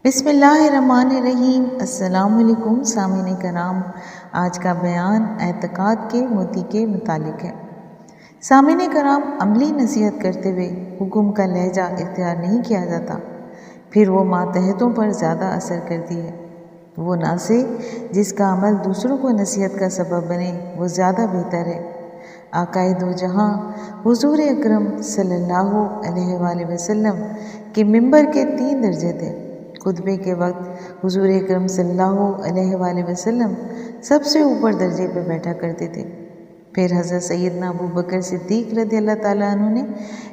بسم اللہ الرحمن الرحیم۔ السلام علیکم سامعین کرام، آج کا بیان اعتقاد کے موتی کے متعلق ہے۔ سامعین کرام، عملی نصیحت کرتے ہوئے حکم کا لہجہ اختیار نہیں کیا جاتا، پھر وہ ماتحتوں پر زیادہ اثر کرتی ہے۔ وہ ناصح جس کا عمل دوسروں کو نصیحت کا سبب بنے وہ زیادہ بہتر ہے۔ آقائے دو جہاں حضور اکرم صلی اللہ علیہ وآلہ وسلم کے ممبر کے 3 درجے تھے۔ خطبے کے وقت حضور اکرم صلی اللہ علیہ وآلہ وسلم سب سے اوپر درجے پہ بیٹھا کرتے تھے۔ پھر حضرت سیدنا ابو بکر صدیق رضی اللہ تعالیٰ عنہ نے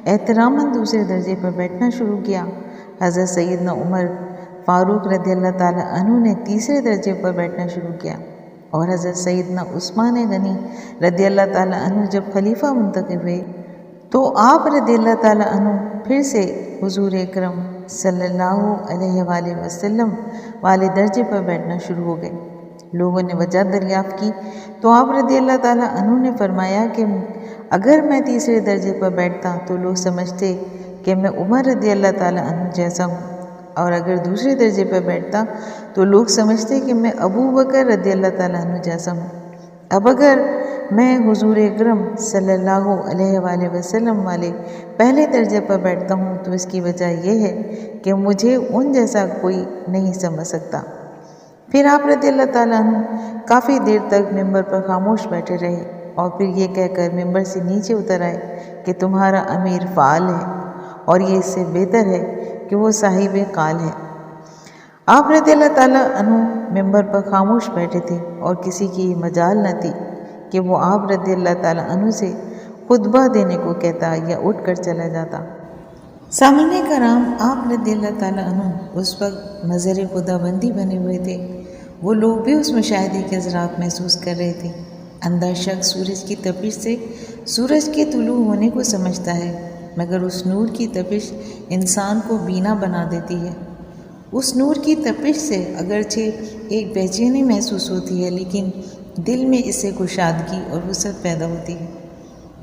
احتراماً دوسرے درجے پر بیٹھنا شروع کیا۔ حضرت سیدنا عمر فاروق رضی اللہ تعالیٰ عنہ نے تیسرے درجے پر بیٹھنا شروع کیا، اور حضرت سیدنا عثمان غنی رضی اللہ تعالیٰ عنہ جب خلیفہ منتخب ہوئے تو آپ رضی اللہ تعالیٰ عنہ پھر سے حضور اکرم صلی اللہ علیہ وآلہ وسلم والے درجے پر بیٹھنا شروع ہو گئے۔ لوگوں نے وجہ دریافت کی تو آپ رضی اللہ تعالیٰ عنہ نے فرمایا کہ اگر میں تیسرے درجے پر بیٹھتا تو لوگ سمجھتے کہ میں عمر رضی اللہ تعالیٰ عنہ جیسا ہوں، اور اگر دوسرے درجے پر بیٹھتا تو لوگ سمجھتے کہ میں ابو بکر رضی اللہ تعالیٰ عنہ جیسا ہوں۔ اب اگر میں حضور اکرم صلی اللہ علیہ وآلہ وسلم والے پہلے درجے پر بیٹھتا ہوں تو اس کی وجہ یہ ہے کہ مجھے ان جیسا کوئی نہیں سمجھ سکتا۔ پھر آپ رضی اللہ تعالیٰ عنہ کافی دیر تک ممبر پر خاموش بیٹھے رہے، اور پھر یہ کہہ کر ممبر سے نیچے اتر آئے کہ تمہارا امیر فعال ہے، اور یہ اس سے بہتر ہے کہ وہ صاحب قال ہے۔ آپ رضی اللہ تعالیٰ عنہ ممبر پر خاموش بیٹھے تھے، اور کسی کی مجال نہ تھی کہ وہ آپ رضی اللہ تعالیٰ عنہ سے خطبہ دینے کو کہتا یا اٹھ کر چلا جاتا۔ سامعین کرام، آپ رضی اللہ تعالیٰ عنہ اس وقت نظر خدا بندی بنے ہوئے تھے۔ وہ لوگ بھی اس مشاہدے کے اثرات محسوس کر رہے تھے۔ اندھا شخص سورج کی تپش سے سورج کے طلوع ہونے کو سمجھتا ہے، مگر اس نور کی تپش انسان کو بینا بنا دیتی ہے۔ اس نور کی تپش سے اگرچہ ایک بے چینی محسوس ہوتی ہے، لیکن دل میں اس سے کشادگی اور وسعت پیدا ہوتی ہے۔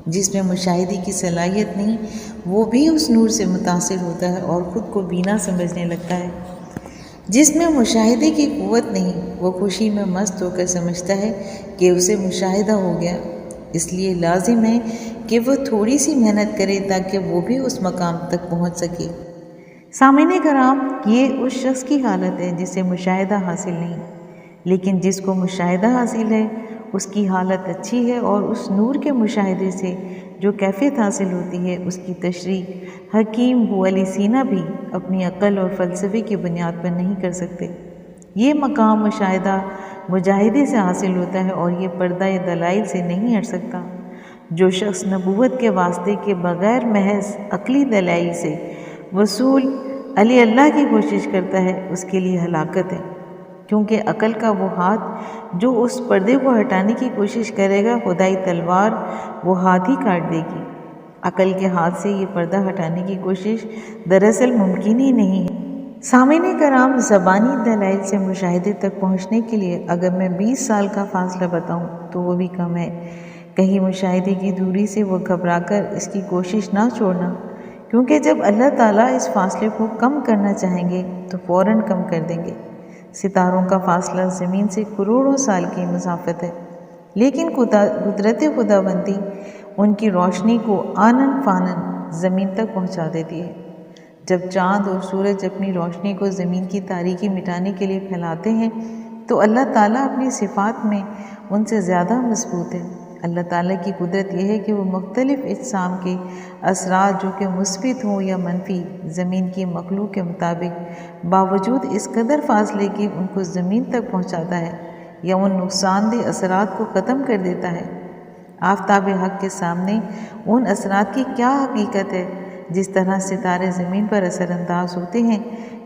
جس میں مشاہدے کی صلاحیت نہیں، وہ بھی اس نور سے متاثر ہوتا ہے اور خود کو بینا سمجھنے لگتا ہے۔ جس میں مشاہدے کی قوت نہیں، وہ خوشی میں مست ہو کر سمجھتا ہے کہ اسے مشاہدہ ہو گیا۔ اس لیے لازم ہے کہ وہ تھوڑی سی محنت کرے تاکہ وہ بھی اس مقام تک پہنچ سکے۔ سامعین کرام، یہ اس شخص کی حالت ہے جسے مشاہدہ حاصل نہیں، لیکن جس کو مشاہدہ حاصل ہے اس کی حالت اچھی ہے، اور اس نور کے مشاہدے سے جو کیفیت حاصل ہوتی ہے اس کی تشریح حکیم ابو علی سینا بھی اپنی عقل اور فلسفے کی بنیاد پر نہیں کر سکتے۔ یہ مقام مشاہدہ مجاہدے سے حاصل ہوتا ہے، اور یہ پردہ دلائل سے نہیں ہٹ سکتا۔ جو شخص نبوت کے واسطے کے بغیر محض عقلی دلائل سے وصول علی اللہ کی کوشش کرتا ہے، اس کے لیے ہلاکت ہے، کیونکہ عقل کا وہ ہاتھ جو اس پردے کو ہٹانے کی کوشش کرے گا، خدائی تلوار وہ ہاتھ ہی کاٹ دے گی۔ عقل کے ہاتھ سے یہ پردہ ہٹانے کی کوشش دراصل ممکن ہی نہیں ہے۔ سامعین کرام، زبانی دلائل سے مشاہدے تک پہنچنے کے لیے اگر میں 20 سال کا فاصلہ بتاؤں تو وہ بھی کم ہے۔ کہیں مشاہدے کی دوری سے وہ گھبرا کر اس کی کوشش نہ چھوڑنا، کیونکہ جب اللہ تعالیٰ اس فاصلے کو کم کرنا چاہیں گے تو فوراً کم کر دیں گے۔ ستاروں کا فاصلہ زمین سے کروڑوں سال کی مسافت ہے، لیکن قدرت خدا بندی ان کی روشنی کو آنن فانن زمین تک پہنچا دیتی ہے۔ جب چاند اور سورج اپنی روشنی کو زمین کی تاریکی مٹانے کے لیے پھیلاتے ہیں تو اللہ تعالیٰ اپنی صفات میں ان سے زیادہ مضبوط ہے۔ اللہ تعالیٰ کی قدرت یہ ہے کہ وہ مختلف اجسام کے اثرات جو کہ مثبت ہوں یا منفی زمین کی مخلوق کے مطابق باوجود اس قدر فاصلے کی ان کو زمین تک پہنچاتا ہے یا ان نقصان دہ اثرات کو ختم کر دیتا ہے۔ آفتاب حق کے سامنے ان اثرات کی کیا حقیقت ہے؟ جس طرح ستارے زمین پر اثر انداز ہوتے ہیں،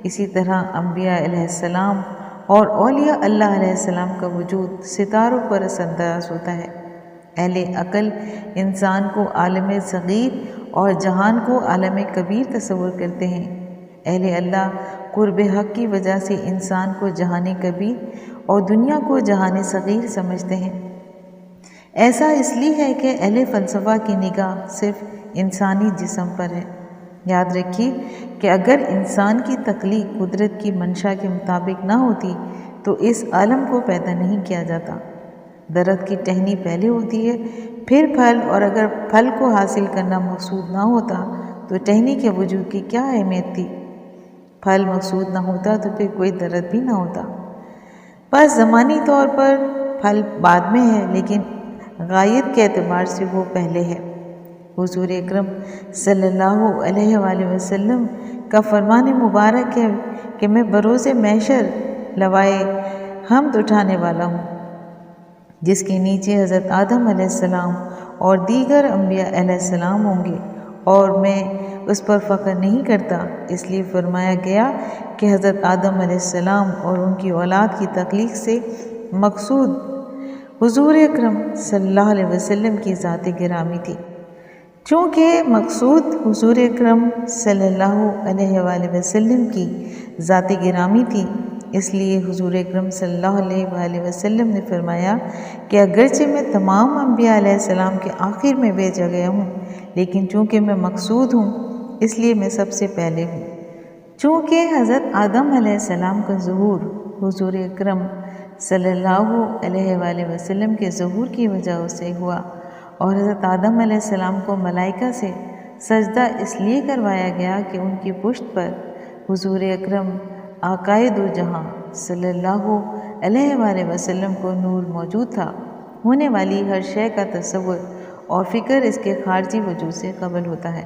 اسی طرح انبیاء علیہ السلام اور اولیاء اللہ علیہ السلام کا وجود ستاروں پر اثر انداز ہوتا ہے۔ اہل عقل انسان کو عالم صغیر اور جہان کو عالم کبیر تصور کرتے ہیں۔ اہل اللہ قرب حق کی وجہ سے انسان کو جہان کبیر اور دنیا کو جہان صغیر سمجھتے ہیں۔ ایسا اس لیے ہے کہ اہل فلسفہ کی نگاہ صرف انسانی جسم پر ہے، یاد رکھیے کہ اگر انسان کی تخلیق قدرت کی منشا کے مطابق نہ ہوتی تو اس عالم کو پیدا نہیں کیا جاتا۔ درخت کی ٹہنی پہلے ہوتی ہے پھر پھل، اور اگر پھل کو حاصل کرنا مقصود نہ ہوتا تو ٹہنی کے وجود کی کیا اہمیت تھی؟ پھل مقصود نہ ہوتا تو پھر کوئی درخت بھی نہ ہوتا۔ بس زمانی طور پر پھل بعد میں ہے، لیکن غایت کے اعتبار سے وہ پہلے ہے۔ حضور اکرم صلی اللہ علیہ وآلہ وسلم کا فرمان مبارک ہے کہ میں بروز محشر لوائے حمد اٹھانے والا ہوں، جس کے نیچے حضرت آدم علیہ السلام اور دیگر انبیاء علیہ السلام ہوں گے، اور میں اس پر فخر نہیں کرتا۔ اس لیے فرمایا گیا کہ حضرت آدم علیہ السلام اور ان کی اولاد کی تخلیق سے مقصود حضور اکرم صلی اللہ علیہ وسلم کی ذات گرامی تھی۔ چونکہ مقصود حضور اکرم صلی اللہ علیہ وآلہ وسلم کی ذات گرامی تھی، اس لیے حضور اکرم صلی اللہ علیہ وآلہ وسلم نے فرمایا کہ اگرچہ میں تمام انبیاء علیہ السلام کے آخر میں بھیجا گیا ہوں، لیکن چونکہ میں مقصود ہوں اس لیے میں سب سے پہلے ہوں۔ چونکہ حضرت آدم علیہ السلام کا ظہور حضور اکرم صلی اللہ علیہ وآلہ وسلم کے ظہور کی وجہ سے ہوا، اور حضرت آدم علیہ السلام کو ملائکہ سے سجدہ اس لیے کروایا گیا کہ ان کی پشت پر حضور اکرم آقائے دو جہاں صلی اللہ علیہ وآلہ وسلم کو نور موجود تھا۔ ہونے والی ہر شے کا تصور اور فکر اس کے خارجی وجود سے قبل ہوتا ہے۔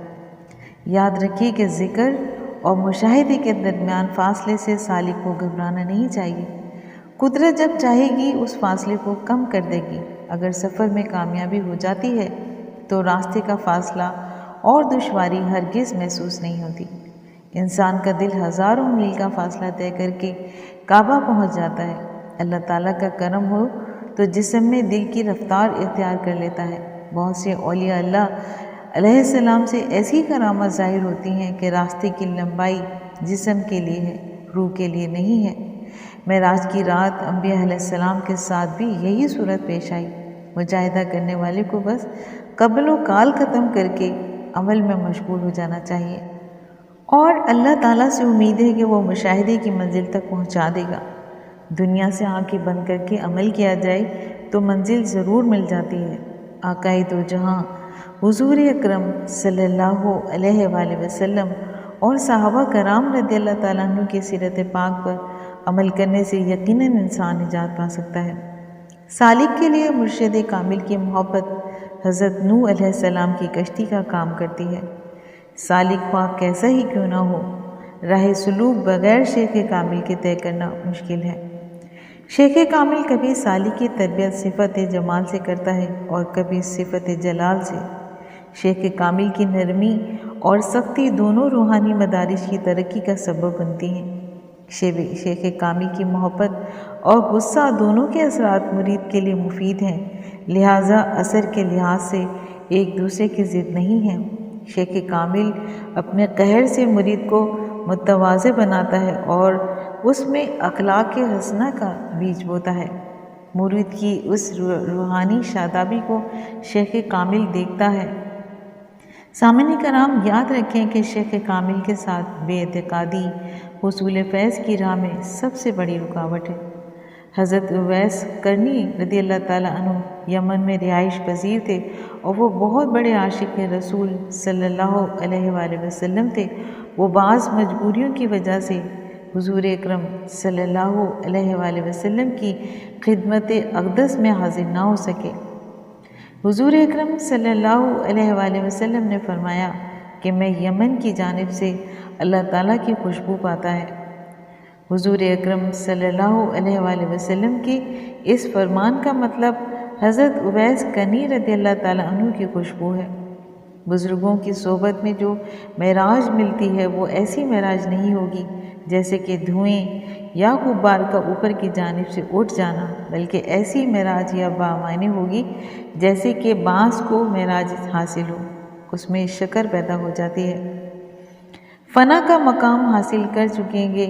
یاد رکھیے کہ ذکر اور مشاہدے کے درمیان فاصلے سے سالک کو گھبرانا نہیں چاہیے۔ قدرت جب چاہے گی اس فاصلے کو کم کر دے گی۔ اگر سفر میں کامیابی ہو جاتی ہے تو راستے کا فاصلہ اور دشواری ہرگز محسوس نہیں ہوتی۔ انسان کا دل ہزاروں میل کا فاصلہ طے کر کے کعبہ پہنچ جاتا ہے۔ اللہ تعالیٰ کا کرم ہو تو جسم میں دل کی رفتار اختیار کر لیتا ہے۔ بہت سے اولیاء اللہ علیہ السلام سے ایسی کرامت ظاہر ہوتی ہیں کہ راستے کی لمبائی جسم کے لیے ہے، روح کے لیے نہیں ہے۔ معراج کی رات انبیاء علیہ السلام کے ساتھ بھی یہی صورت پیش آئی۔ مجاہدہ کرنے والے کو بس قبل و کال ختم کر کے عمل میں مشغول ہو جانا چاہیے، اور اللہ تعالیٰ سے امید ہے کہ وہ مشاہدے کی منزل تک پہنچا دے گا۔ دنیا سے آنکھیں بند کر کے عمل کیا جائے تو منزل ضرور مل جاتی ہے۔ آقائے دو جہاں حضور اکرم صلی اللہ علیہ وآلہ وسلم اور صحابہ کرام رضی اللہ تعالیٰ عنہ کی سیرت پاک پر عمل کرنے سے یقیناً انسان نجات پا سکتا ہے۔ سالک کے لیے مرشد کامل کی محبت حضرت نوح علیہ السلام کی کشتی کا کام کرتی ہے۔ سالک خواہ کیسا ہی کیوں نہ ہو، راہ سلوک بغیر شیخ کامل کے طے کرنا مشکل ہے۔ شیخ کامل کبھی سالک کی تربیت صفت جمال سے کرتا ہے اور کبھی صفت جلال سے۔ شیخ کامل کی نرمی اور سختی دونوں روحانی مدارج کی ترقی کا سبب بنتی ہیں۔ شیخ کامل کی محبت اور غصہ دونوں کے اثرات مرید کے لیے مفید ہیں، لہٰذا اثر کے لحاظ سے ایک دوسرے کی ضد نہیں ہیں۔ شیخ کامل اپنے قہر سے مرید کو متواضع بناتا ہے اور اس میں اخلاق حسنہ کا بیج بوتا ہے۔ مرید کی اس روحانی شادابی کو شیخ کامل دیکھتا ہے۔ سامعین کرام، یاد رکھیں کہ شیخ کامل کے ساتھ بے اعتقادی حصول فیض کی راہ میں سب سے بڑی رکاوٹ ہے۔ حضرت اویس قرنی رضی اللہ تعالیٰ عنہ یمن میں رہائش پذیر تھے، اور وہ بہت بڑے عاشق رسول صلی اللہ علیہ وآلہ وسلم تھے۔ وہ بعض مجبوریوں کی وجہ سے حضور اکرم صلی اللہ علیہ وآلہ وسلم کی خدمت اقدس میں حاضر نہ ہو سکے۔ حضور اکرم صلی اللہ علیہ وآلہ وسلم نے فرمایا کہ میں یمن کی جانب سے اللہ تعالیٰ کی خوشبو پاتا ہے۔ حضور اکرم صلی اللہ علیہ وآلہ وسلم کی اس فرمان کا مطلب حضرت اویس قرنی رضی اللہ تعالیٰ عنہ کی خوشبو ہے۔ بزرگوں کی صحبت میں جو معراج ملتی ہے وہ ایسی معراج نہیں ہوگی جیسے کہ دھوئیں یا غبار کا اوپر کی جانب سے اٹھ جانا، بلکہ ایسی معراج یا بامعنی ہوگی جیسے کہ بانس کو معراج حاصل ہو، اس میں شکر پیدا ہو جاتی ہے۔ فنا کا مقام حاصل کر چکیں گے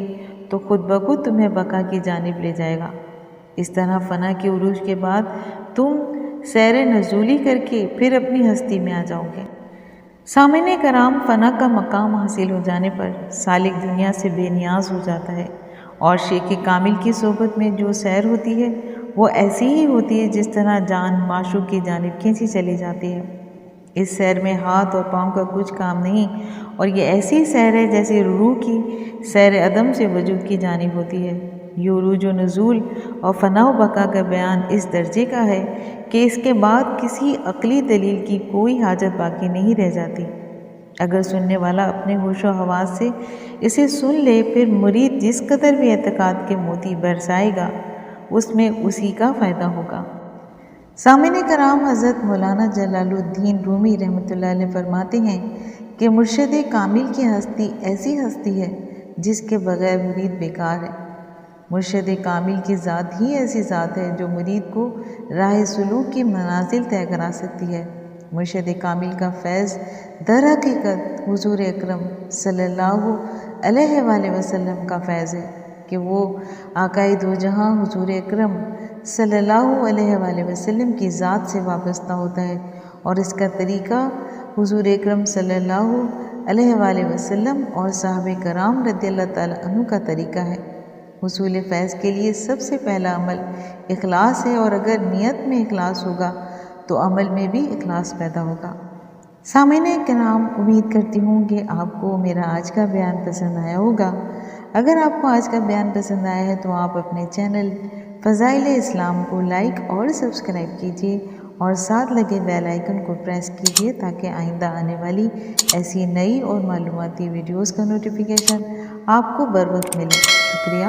تو خود بخود تمہیں بقا کی جانب لے جائے گا۔ اس طرح فنا کے عروج کے بعد تم سیر نزولی کر کے پھر اپنی ہستی میں آ جاؤ گے۔ سامعین کرام، فنا کا مقام حاصل ہو جانے پر سالک دنیا سے بے نیاز ہو جاتا ہے، اور شیخ کامل کی صحبت میں جو سیر ہوتی ہے وہ ایسی ہی ہوتی ہے جس طرح جان معشوق کی جانب کھینچی چلی جاتی ہے۔ اس سیر میں ہاتھ اور پاؤں کا کچھ کام نہیں، اور یہ ایسی سیر ہے جیسے روح کی سیر عدم سے وجود کی جانب ہوتی ہے۔ یہ عروج و نزول اور فنا و بقا کا بیان اس درجے کا ہے کہ اس کے بعد کسی عقلی دلیل کی کوئی حاجت باقی نہیں رہ جاتی۔ اگر سننے والا اپنے ہوش و حواس سے اسے سن لے، پھر مرید جس قدر بھی اعتقاد کے موتی برسائے گا اس میں اسی کا فائدہ ہوگا۔ سامعین کرام، حضرت مولانا جلال الدین رومی رحمۃ اللہ علیہ فرماتے ہیں کہ مرشد کامل کی ہستی ایسی ہستی ہے جس کے بغیر مرید بیکار ہے۔ مرشد کامل کی ذات ہی ایسی ذات ہے جو مرید کو راہ سلوک کی منازل طے کرا سکتی ہے۔ مرشد کامل کا فیض در حقیقت حضور اکرم صلی اللہ علیہ وآلہ وسلم کا فیض ہے کہ وہ آقائے دو جہاں حضور اکرم صلی اللہ علیہ وآلہ وسلم کی ذات سے وابستہ ہوتا ہے، اور اس کا طریقہ حضور اکرم صلی اللہ علیہ وآلہ وسلم اور صحابہ کرام رضی اللہ تعالیٰ عنہ کا طریقہ ہے۔ حصول فیض کے لیے سب سے پہلا عمل اخلاص ہے، اور اگر نیت میں اخلاص ہوگا تو عمل میں بھی اخلاص پیدا ہوگا۔ سامعین کرام، امید کرتی ہوں کہ آپ کو میرا آج کا بیان پسند آیا ہوگا۔ اگر آپ کو آج کا بیان پسند آیا ہے تو آپ اپنے چینل فضائل اسلام کو لائک اور سبسکرائب کیجیے، اور ساتھ لگے بیل آئیکن کو پریس کیجیے تاکہ آئندہ آنے والی ایسی نئی اور معلوماتی ویڈیوز کا نوٹیفیکیشن آپ کو بر وقت ملے۔ شکریہ۔